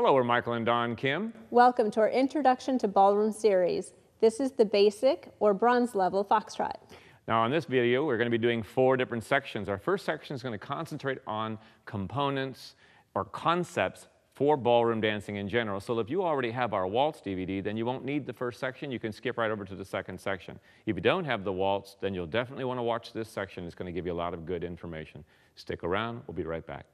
Hello, we're Michael and Don Kim. Welcome to our Introduction to Ballroom series. This is the basic or bronze level foxtrot. Now in this video, we're going to be doing 4 different sections. Our first section is going to concentrate on components or concepts for ballroom dancing in general. So if you already have our waltz DVD, then you won't need the first section. You can skip right over to the second section. If you don't have the waltz, then you'll definitely want to watch this section. It's going to give you a lot of good information. Stick around. We'll be right back.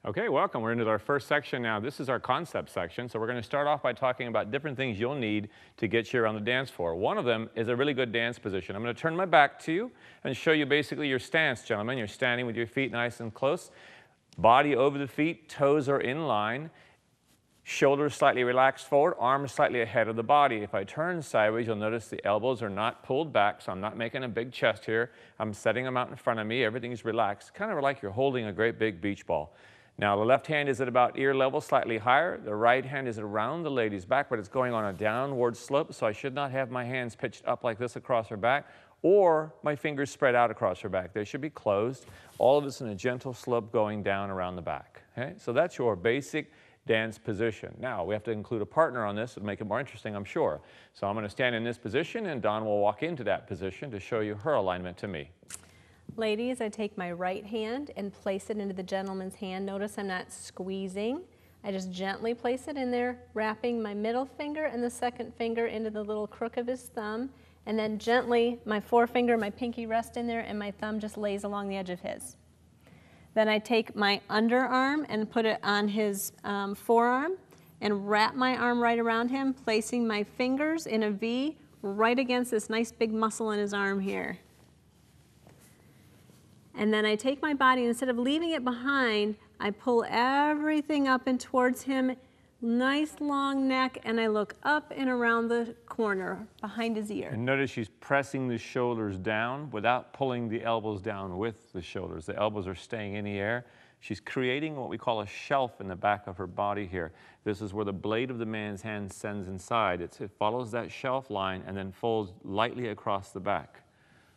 Okay, welcome. We're into our first section now. This is our concept section. So we're going to start off by talking about different things you'll need to get you around the dance floor. One of them is a really good dance position. I'm going to turn my back to you and show you basically your stance, gentlemen. You're standing with your feet nice and close, body over the feet, toes are in line, shoulders slightly relaxed forward, arms slightly ahead of the body. If I turn sideways, you'll notice the elbows are not pulled back, so I'm not making a big chest here. I'm setting them out in front of me. Everything's relaxed, kind of like you're holding a great big beach ball. Now, the left hand is at about ear level, slightly higher. The right hand is around the lady's back, but it's going on a downward slope, so I should not have my hands pitched up like this across her back or my fingers spread out across her back. They should be closed. All of it's in a gentle slope going down around the back. Okay? So that's your basic dance position. Now, we have to include a partner on this to make it more interesting, I'm sure. So I'm going to stand in this position, and Dawn will walk into that position to show you her alignment to me. Ladies, I take my right hand and place it into the gentleman's hand. Notice I'm not squeezing. I just gently place it in there, wrapping my middle finger and the second finger into the little crook of his thumb, and then gently my forefinger, my pinky rest in there, and my thumb just lays along the edge of his. Then I take my underarm and put it on his forearm and wrap my arm right around him, placing my fingers in a V right against this nice big muscle in his arm here. And then I take my body, instead of leaving it behind, I pull everything up and towards him, nice long neck, and I look up and around the corner behind his ear. And notice she's pressing the shoulders down without pulling the elbows down with the shoulders. The elbows are staying in the air. She's creating what we call a shelf in the back of her body here. This is where the blade of the man's hand sends inside. It follows that shelf line and then folds lightly across the back.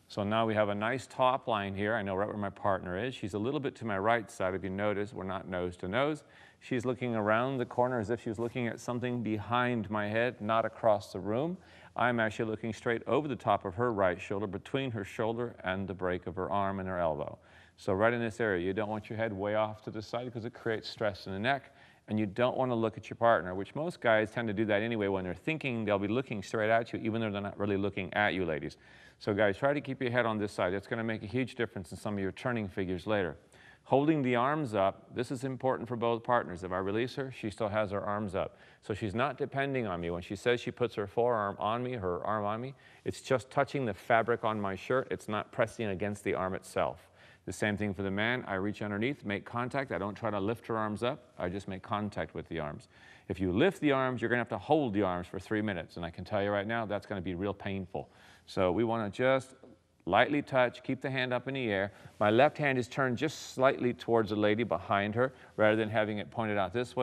So now we have a nice top line here. I know right where my partner is. She's a little bit to my right side. If you notice, we're not nose to nose. She's looking around the corner as if she was looking at something behind my head, not across the room. I'm actually looking straight over the top of her right shoulder, between her shoulder and the break of her arm and her elbow. So right in this area, you don't want your head way off to the side because it creates stress in the neck. And you don't want to look at your partner, which most guys tend to do that anyway. When they're thinking, they'll be looking straight at you, even though they're not really looking at you, ladies. So guys, try to keep your head on this side. It's going to make a huge difference in some of your turning figures later. Holding the arms up, this is important for both partners. If I release her, she still has her arms up. So she's not depending on me. When she says she puts her forearm on me, her arm on me, it's just touching the fabric on my shirt. It's not pressing against the arm itself. The same thing for the man. I reach underneath, make contact. I don't try to lift her arms up. I just make contact with the arms. If you lift the arms, you're going to have to hold the arms for 3 minutes. And I can tell you right now, that's going to be real painful. So we want to just lightly touch, keep the hand up in the air. My left hand is turned just slightly towards the lady behind her, rather than having it pointed out this way.